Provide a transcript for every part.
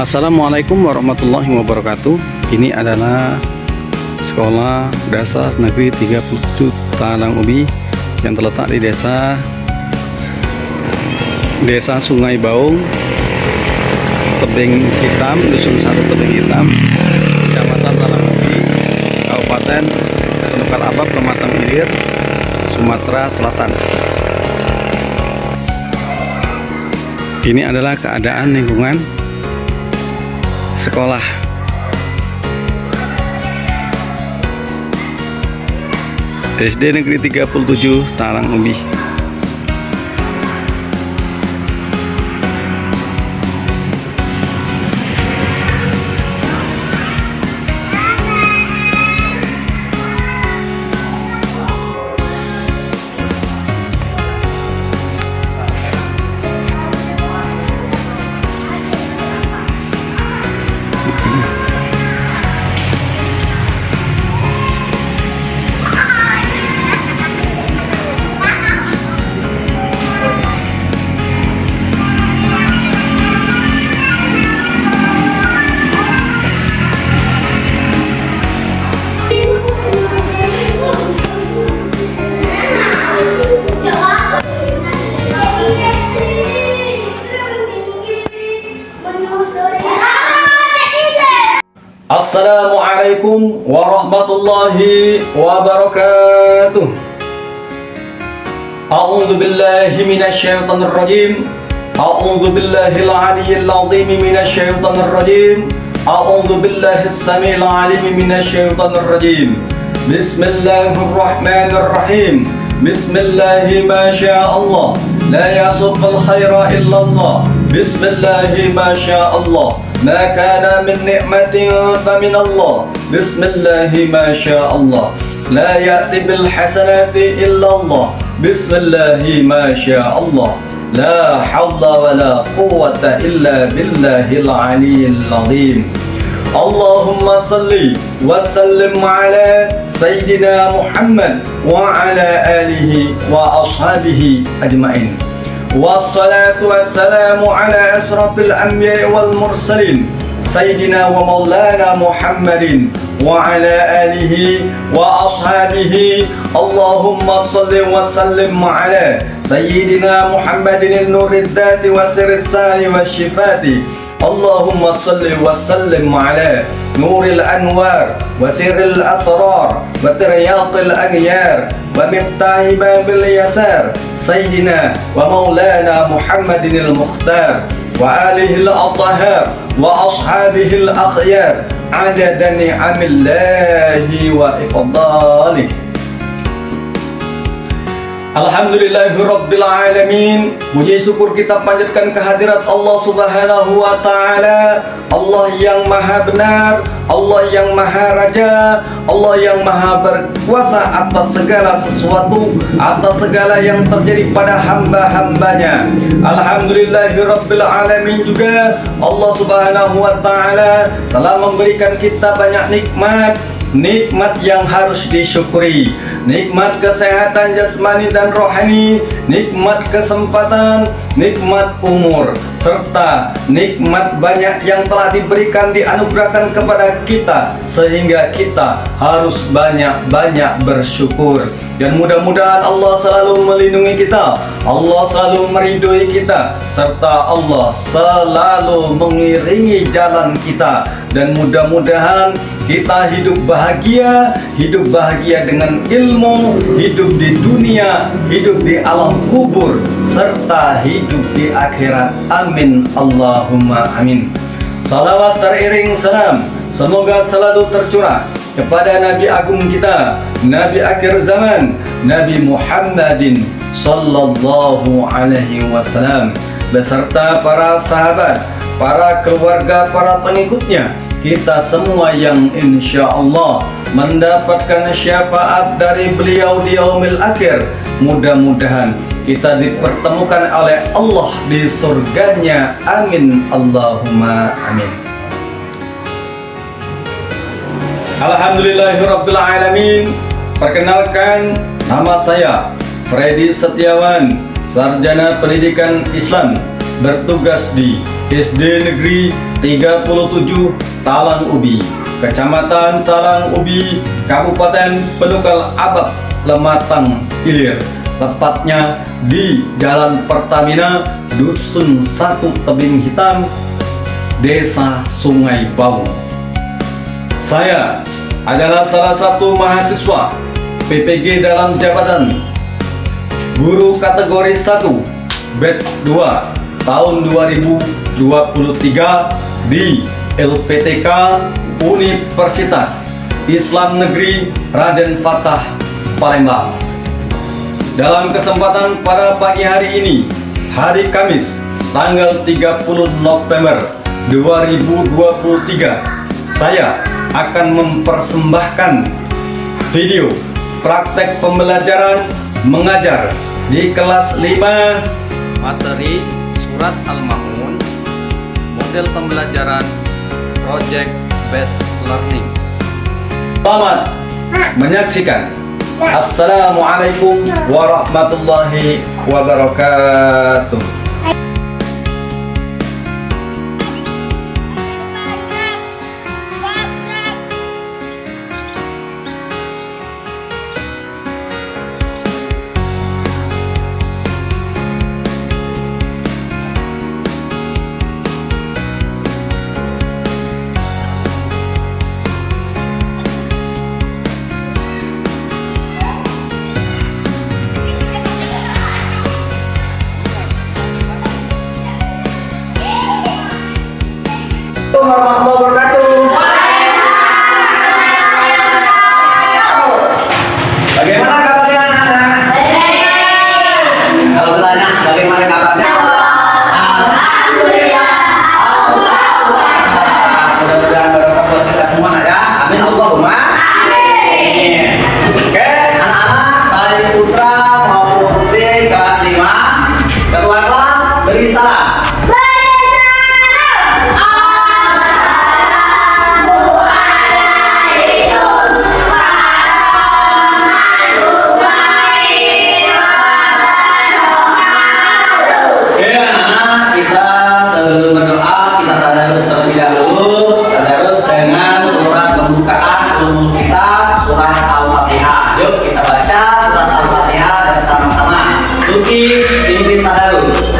Assalamualaikum warahmatullahi wabarakatuh. Ini adalah Sekolah Dasar Negeri 37 Talang Ubi yang terletak di Desa Sungai Baung, Tebing Hitam, Dusun 1 Tebing Hitam, Kecamatan Talang Ubi, Kabupaten Penukar Abab, Pematang Hilir, Sumatera Selatan. Ini adalah keadaan lingkungan sekolah. SD Negeri 37 Talang Ubi. Assalamualaikum warahmatullahi wabarakatuh. A'udzu billahi minasyaitonir rajim. A'udzu billahil aliyyil azim minasyaitonir rajim. A'udzu billahis samiil alim minasyaitonir rajim. Bismillahirrahmanirrahim. Bismillahi ma sya'allah. La yasuqul khaira illallah. Bismillahi ma sya'allah. ما كان من نعمة فمن الله. بسم الله ما شاء الله. لا يأتي بالحسنات إلا الله. بسم الله ما شاء الله. لا حول ولا قوة إلا بالله العلي العظيم. اللهم صل وسلم على سيدنا محمد وعلى آله وأصحابه أجمعين. والصلاة والسلام على أشرف الأنبياء والمرسلين سيدنا ومولانا محمد وعلى آله وأصحابه. اللهم صل وسلم على سيدنا محمد النور الذات وسر السار والشفاة. اللهم صل وسلم على نور الأنوار وسر الأسرار وترياط الأغيار ومفتاح باب اليسار سيدنا ومولانا محمد المختار وآله الأطهار وأصحابه الأخيار عدد نعم الله وإفضاله. Alhamdulillahirabbil alamin. Puji syukur kita panjatkan kehadirat Allah Subhanahu wa taala, Allah yang maha benar, Allah yang maha raja, Allah yang maha berkuasa atas segala sesuatu, atas segala yang terjadi pada hamba-hambanya. Alhamdulillahirabbil alamin juga Allah Subhanahu wa taala telah memberikan kita banyak nikmat, nikmat yang harus disyukuri, nikmat kesehatan jasmani dan rohani, nikmat kesempatan, nikmat umur, serta nikmat banyak yang telah diberikan, dianugerahkan kepada kita, sehingga kita harus banyak-banyak bersyukur. Dan mudah-mudahan Allah selalu melindungi kita, Allah selalu meridhoi kita, serta Allah selalu mengiringi jalan kita. Dan mudah-mudahan kita hidup bahagia dengan ilmu, hidup di dunia, hidup di alam kubur, serta hidup di akhirat. Amin Allahumma amin. Salawat teriring salam semoga selalu tercurah kepada Nabi Agung kita, Nabi akhir zaman, Nabi Muhammadin sallallahu alaihi wasallam, beserta para sahabat, para keluarga, para pengikutnya, kita semua yang insya Allah mendapatkan syafaat dari beliau di yaumil akhir. Mudah-mudahan kita dipertemukan oleh Allah di surganya. Amin Allahumma amin. Alhamdulillahirabbil alamin. Perkenalkan, nama saya Freddy Setiawan, Sarjana Pendidikan Islam bertugas di SD Negeri 37 Talang Ubi, Kecamatan Talang Ubi, Kabupaten Penunggal Abab, Lematang Ilir. Tepatnya di Jalan Pertamina, Dusun 1 Tebing Hitam, Desa Sungai Bau. Saya adalah salah satu mahasiswa PPG dalam jabatan guru kategori 1 batch 2 tahun 2023 di LPTK Universitas Islam Negeri Raden Fatah, Palembang. Dalam kesempatan pada pagi hari ini, hari Kamis, tanggal 30 November 2023, saya akan mempersembahkan video praktek pembelajaran mengajar di kelas 5 materi surat Al-Ma'un, model pembelajaran project based learning. Selamat menyaksikan. Assalamualaikum warahmatullahi wabarakatuh. Warahmatullahi wabarakatuh. Bagaimana kabarnya anak-anak? Kalau bertanya bagaimana kabarnya? Alhamdulillah. Mudah-mudahan barokah buat kita semua ya. Amin Allahumma. Amin. Oke, anak-anak baik putra maupun putri kelas 5, ketua kelas beri salam. Pimpin tadarus.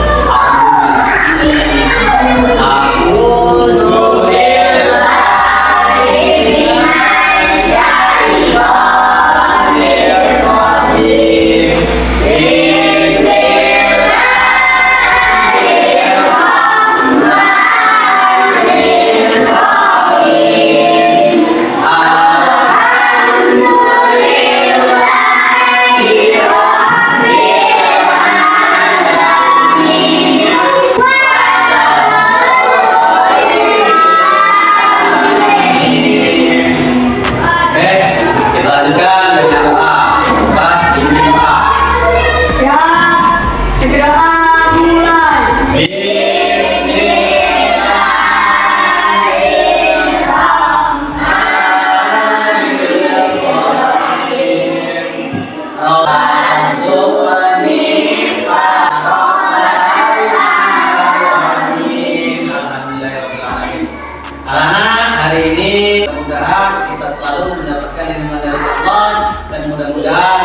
Hari ini mudah-mudahan kita selalu mendapatkan ilmu dari Allah, dan mudah-mudahan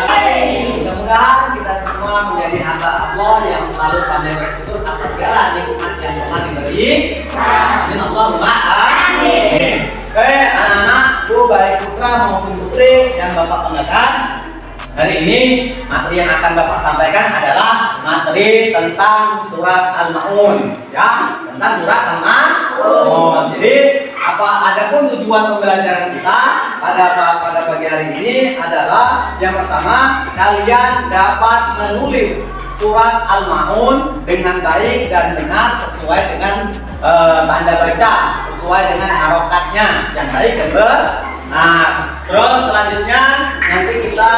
kita semua menjadi hamba Allah yang selalu pandai bersyukur atas segala nikmat yang telah diberi. Amin Allahumma amin. Oke, anak-anak, Bu, baik putra maupun putri yang Bapak banggakan, hari ini materi yang akan Bapak sampaikan adalah materi tentang surat Al-Ma'un, ya, tentang surat Al-Ma'un. Jadi adapun tujuan pembelajaran kita pada pagi hari ini adalah yang pertama, kalian dapat menulis surat Al-Ma'un dengan baik dan benar sesuai dengan tanda baca, sesuai dengan harokatnya yang baik dan benar. Nah, terus selanjutnya nanti kita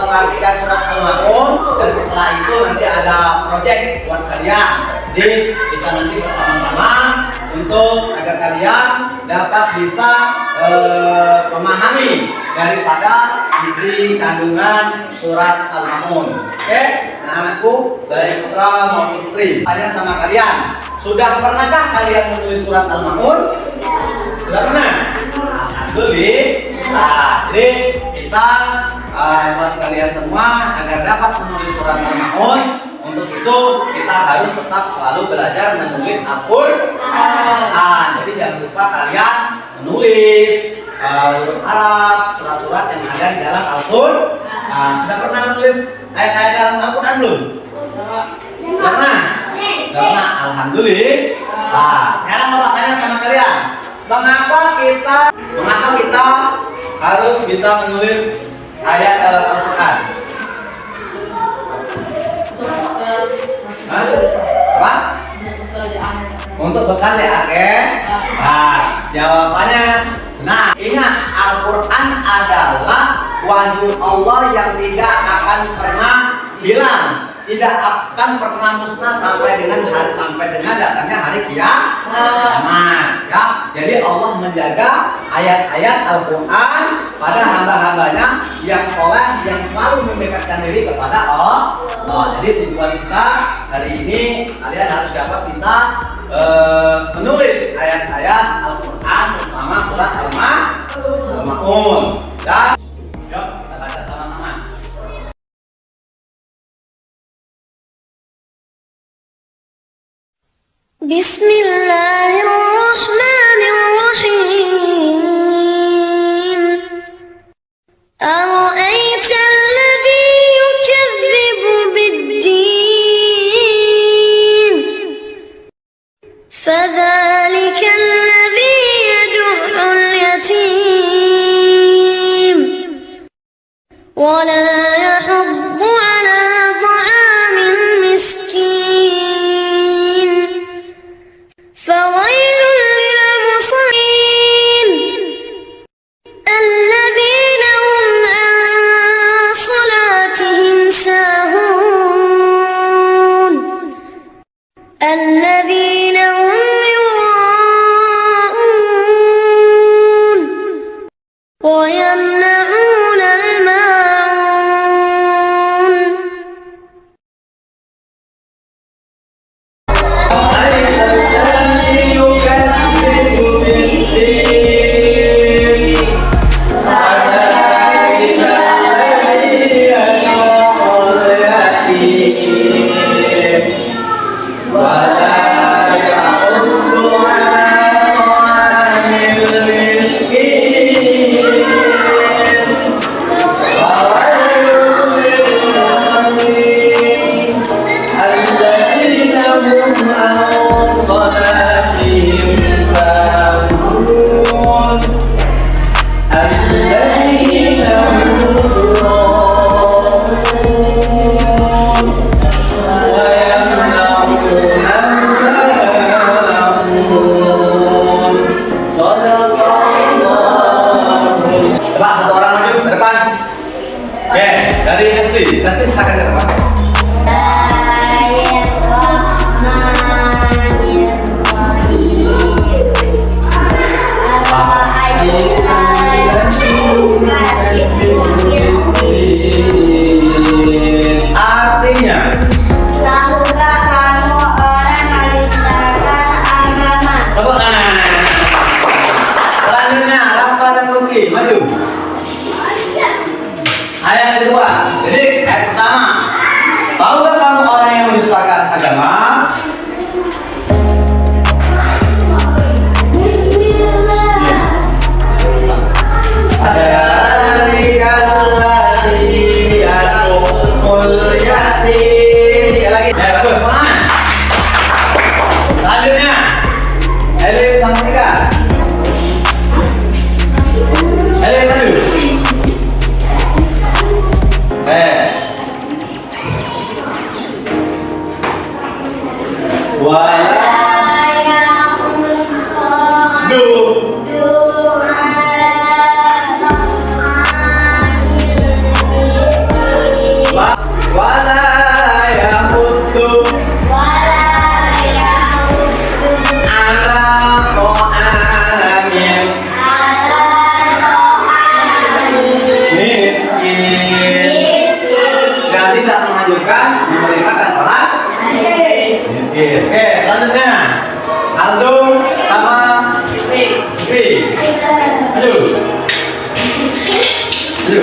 mengartikan surat Al-Ma'un, dan setelah itu nanti ada project buat kalian. Jadi kita nanti bersama-sama untuk agar kalian dapat bisa memahami daripada isi kandungan surat Al-Ma'un. Oke, anak-anakku baik putra maupun putri, tanya sama kalian, sudah pernahkah kalian menulis surat Al-Ma'un? Sudah pernah? Alhamdulillah. Nah, jadi kita buat kalian semua agar dapat menulis surat Al-Ma'un, untuk itu kita harus tetap selalu belajar menulis Al-Quran. Jadi jangan lupa kalian menulis huruf Arab, surat-surat yang ada di dalam Al-Quran. Sudah pernah menulis ayat-ayat dalam Al-Quran belum? Pernah? Pernah. Alhamdulillah. Nah, sekarang Bapak tanya sama kalian, mengapa kita harus bisa menulis ayat dalam Al-Quran? Apa? Untuk bekal di akhir. Nah, jawabannya, nah, ingat Al-Quran adalah wahyu Allah yang tidak akan pernah hilang, tidak akan pernah musnah sampai dengan datangnya hari kiamat. Ya, jadi Allah menjaga ayat-ayat Al-Quran pada hamba-hambanya yang soleh, yang selalu mendekatkan diri kepada Allah. Jadi tujuan kita hari ini, kalian harus dapat bisa menulis ayat-ayat Al-Quran bersama surat Al-Ma'un. Dan yuk kita baca sama-sama. Bismillahirrahmanirrahim. أرأيت الذي يكذب بالدين فذلك الذي يدع اليتيم ولا يحض على طعام المسكين فويل للمصلين الذين هم عن صلاتهم ساهون الذين هم يراءون ويمنعون الماعون. Coba satu orang maju ke depan. Oke, dari Hesti silakan ke depan. Artinya, Tahukah kamu orang menistakan agama? tepuk tangan. Selanjutnya, Rafa dan Luki maju. Ayat kedua. Jadi ayat pertama, tahukah kamu orang yang menistakan agama? Selanjutnya, Elif sama Nika. Elif maju. Selanjutnya Aldo sama Fikri. Maju. Maju.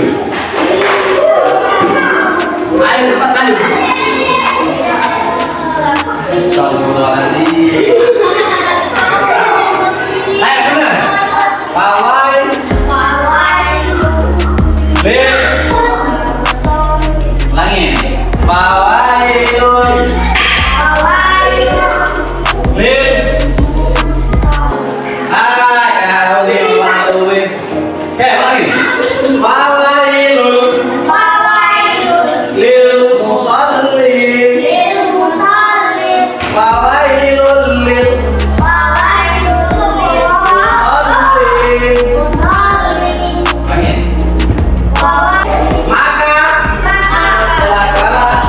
Ayo cepat maju. Astagfirullahaladzim. Ayo benar. Pawai. Lil. Ulangi. Fawailun. Lil. Oke, lagi. Fawailun. Lil musallin. Fawailun lil musallin. Ulangi. Maka celakalah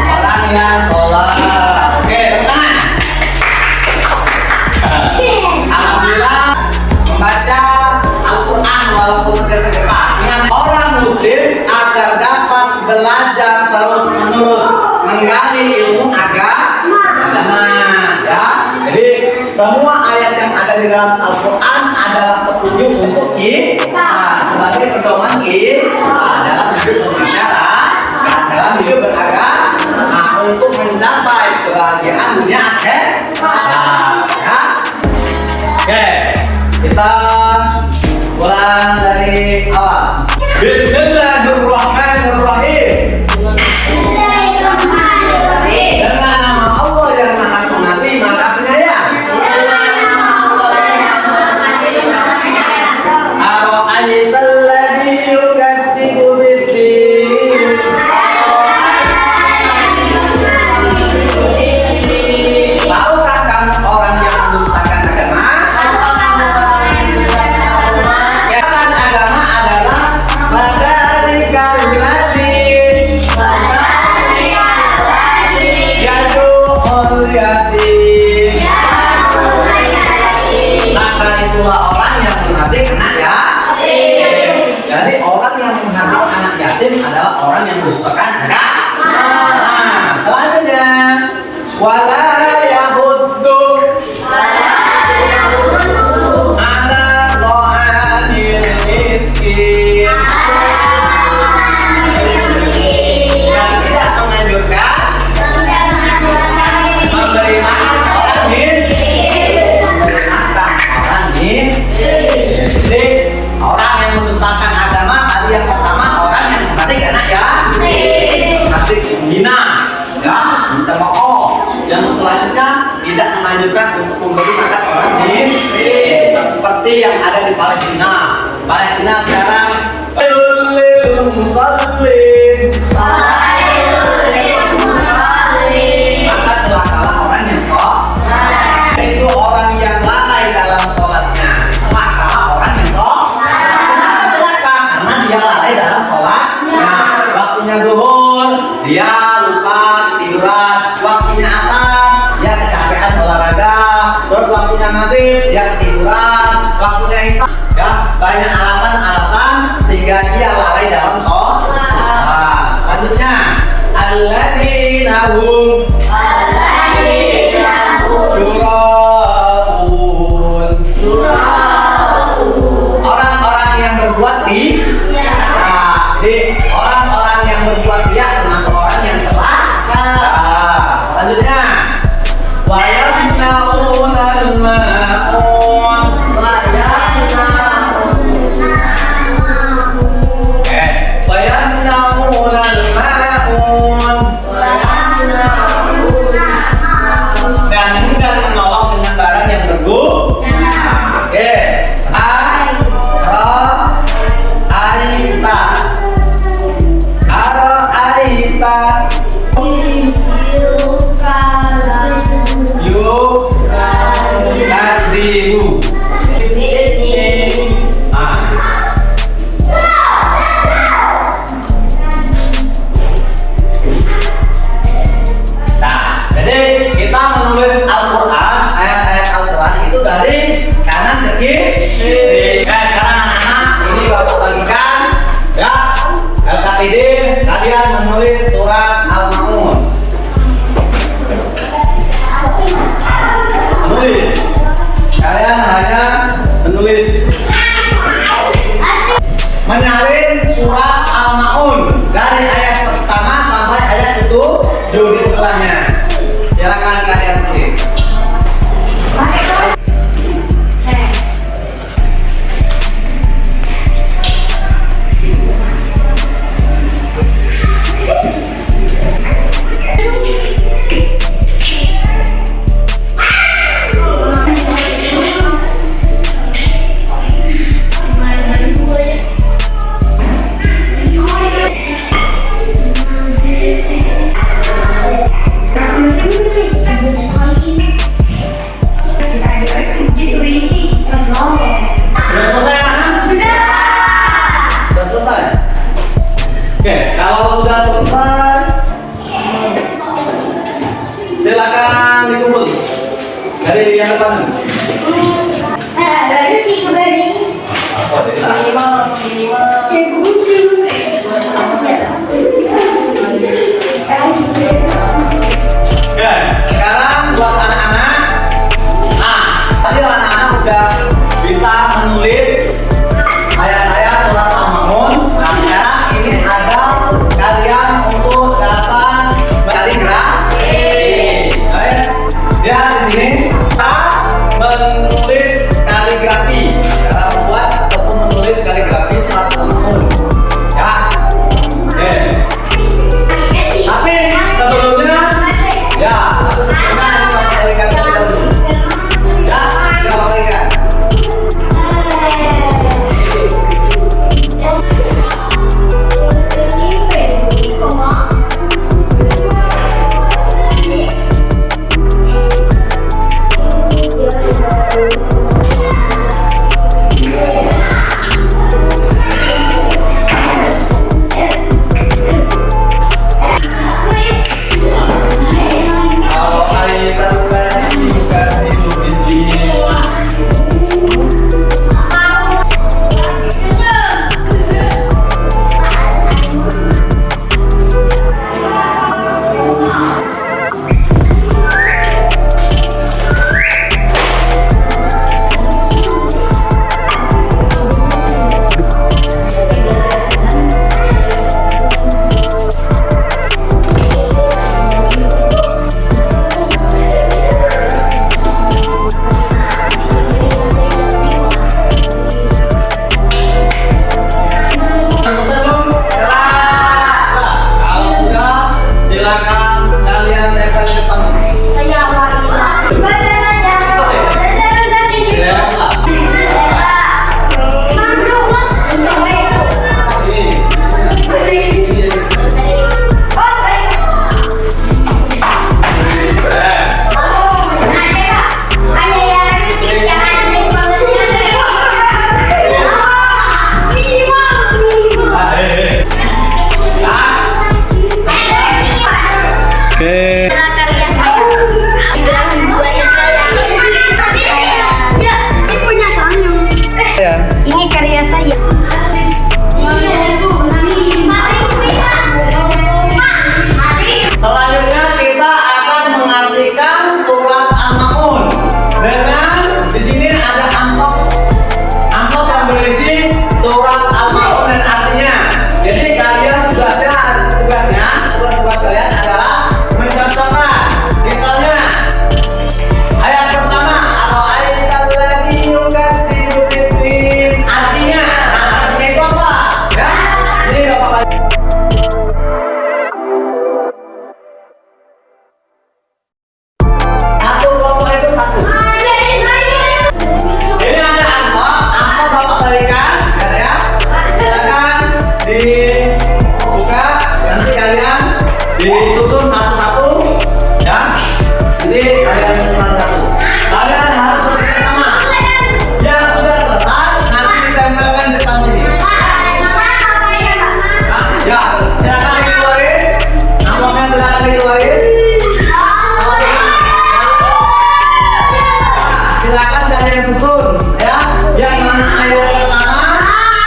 orang yang sholat. Oke, tepuk tangan. Alhamdulillah membaca Al-Quran walaupun tergesa-gesa. Ingat, orang muslim agar dapat belajar terus menerus menggali ilmu agama. Ya, jadi semua ayat yang ada di dalam Al-Quran adalah petunjuk untuk kita sebagai pedoman kita dalam hidup berbicara, dalam hidup beragama, untuk mencapai kebahagiaan dunia akhirat. Ya. Oke, kita ulang dari awal. Bismillahirrahmanirrahim. Dengan nama Allah yang Maha Pengasih, Maha Penyayang. Ara'aital ladzi yukadzibu bid-din. Tahukah kamu orang yang mendustakan agama? Agama adalah fadzalika alladzi yad'ul yatim. Maka itulah orang yang menghardik anak yatim. Jadi orang yang menghardik anak yatim adalah orang yang mendustakan agama. Nah, selanjutnya wala yahuddu ala ta'amil miskin. Yang tidak menganjurkan memberi makan orang miskin. Makan orang miskin. Jadi orang yang mendustakan agama tadi yang pertama orang yang menghardik anak yatim, menghardik menghina, ya, mencemooh. Yang selanjutnya tidak menganjurkan untuk memberi makan orang miskin, seperti yang ada di Palestina. Palestina sekarang lil musallin. Maka celakalah orang yang sholat. Itu orang yang lalai dalam sholatnya. Celakalah orang yang sholat. Kenapa celaka? Karena dia lalai dalam sholatnya. Waktunya zuhur, dia lupa tiduran. Waktunya asar, dia kecapean olahraga. Terus waktunya maghrib, dia ketiduran. Waktunya isya, ya banyak alasan-alasan sehingga dia lalai dalam sholat. Selanjutnya, alladzina hum yuraun. Orang-orang yang berbuat riya. Jadi orang-orang yang berbuat riya termasuk orang yang celaka. Selanjutnya, wa yamna'una al-ma'un. Wa yamna'una al-ma'un. kamu. Ada tiga berdiri. Oh, jadi lah. Ya, sekarang buat anak-anak. Nah, tadi anak-anak udah bisa menulis ayat-ayat surat Al-Ma'un. Nah, sekarang ini ada kalian untuk dapat kaligrafi. Baik. Ya, di sini kita menulis kaligrafi. Cara membuat ataupun menulis kaligrafi surat Al-Ma'un. Ya. Oke. Tapi sebelumnya ya, aku sebelumnya ini bapak kalikan terlebih dahulu. Ya, ini bapak kalikan. Kalau kalian tadi juga hidup ini. Selesai belum? Kalau sudah, silakan kalian tempel di depan. Saya Wahida. Baca saja. Ya, lah. Sini. Ini karya saya. Selanjutnya kita akan mengartikan surat Al-Ma'un dengan di sini ada amplop yang berisi surat Al-Ma'un dan artinya. Jadi kalian tugasnya kalian adalah mencontohkan. Misalnya ayat pertama atau ayat lagi artinya. Nah, artinya itu apa? Ya, ini bapak. Satu kelompok itu satu. Ini ada amplop bapak balikan, ya. Silakan dibuka, nanti kalian disusun satu-satu, ya. Nanti kalian susun satu-satu. Kalian harus bekerja sama. Yang sudah selesai, nanti ditempelkan di depan sini. Ya, silakan dikeluarin. Amplopnya silakan dikeluarin. Silakan kalian susun ya, yang mana ayat pertama,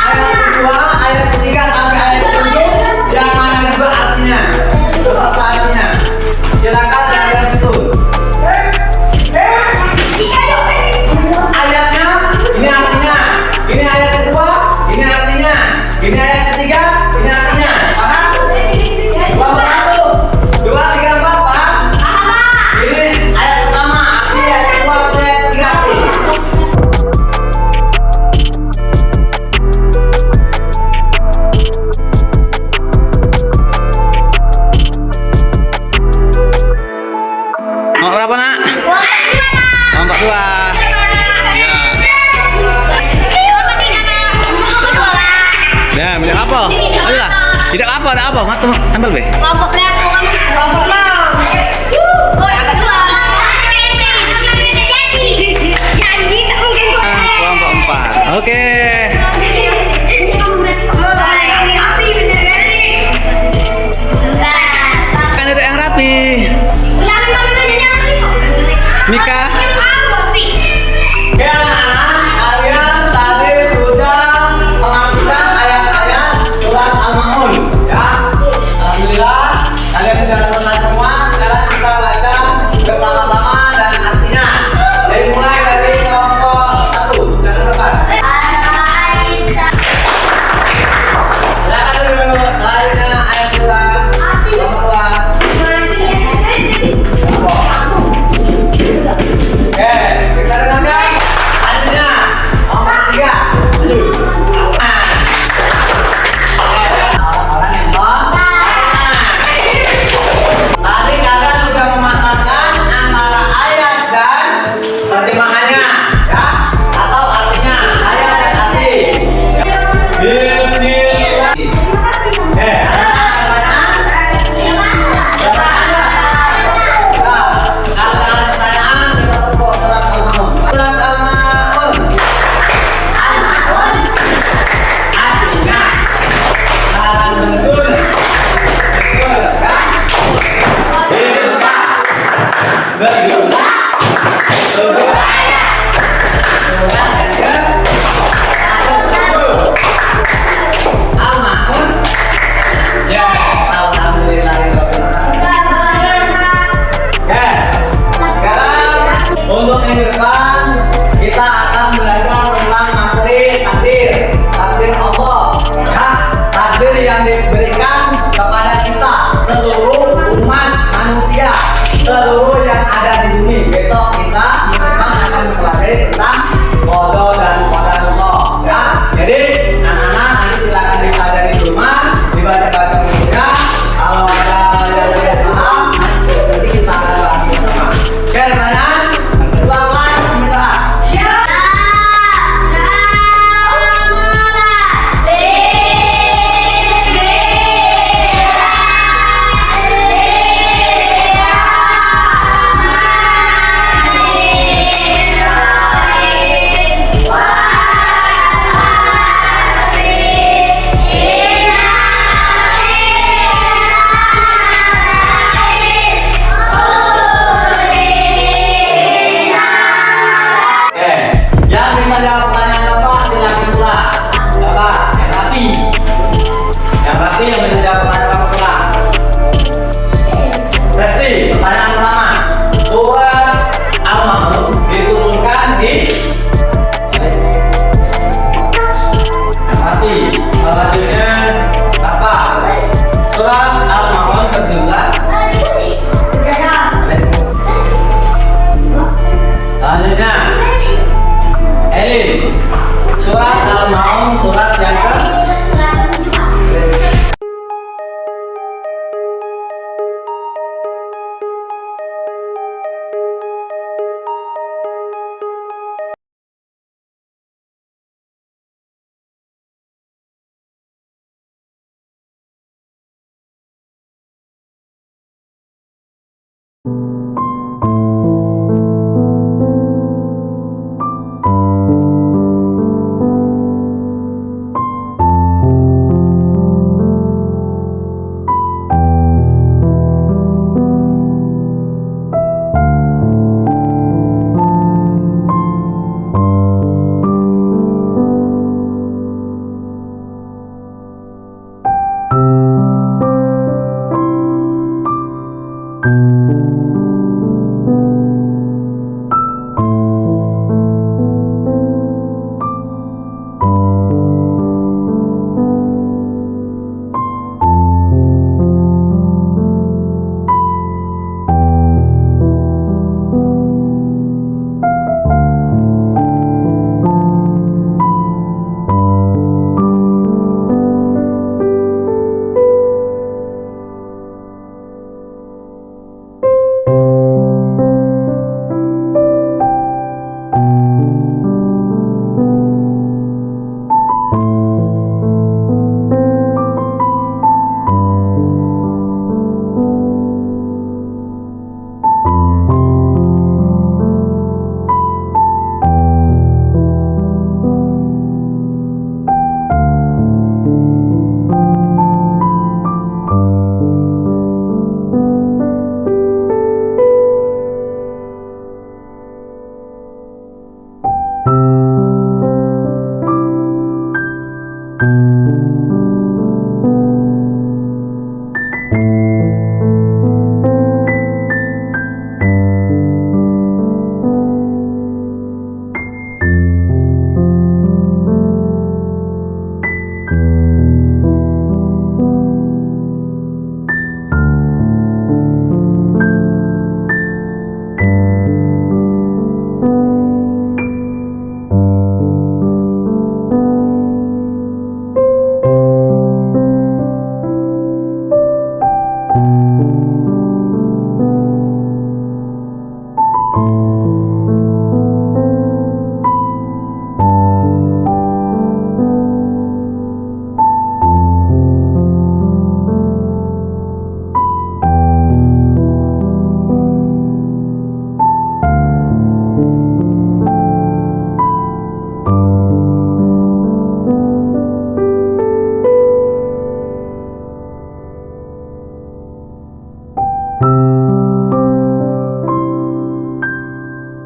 ayat kedua, ayat ketiga sampai ayat ketujuh, yang mana juga artinya, beserta artinya. Silakan kalian susun. Ayatnya, ini artinya, ini ayat kedua, ini artinya, ini ayat ketiga, ini artinya. Paham? Kelompok satu, dua, tiga, empat, paham? Ini ayat pertama, arti ayat kedua, ayat ketiga, arti. Nomor berapa, Nak? Nomor 2. Ya, milih apa? Ayolah. Tidak apa, ada apa? Mat, tambal be. Kelompok 4. Oke. Kan duduk yang rapi. Mika.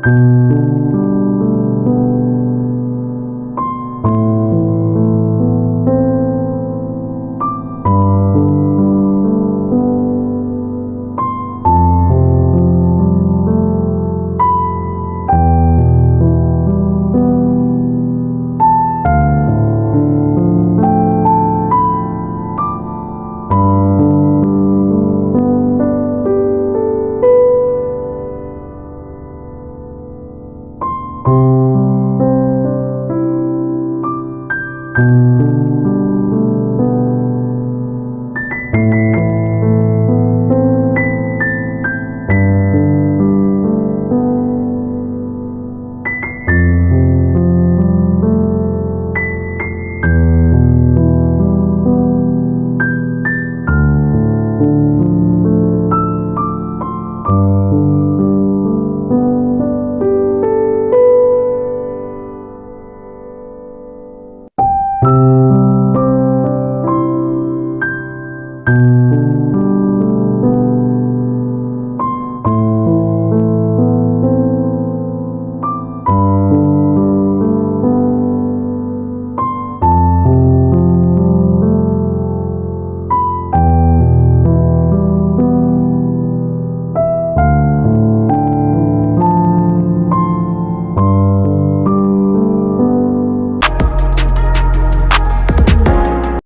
Thank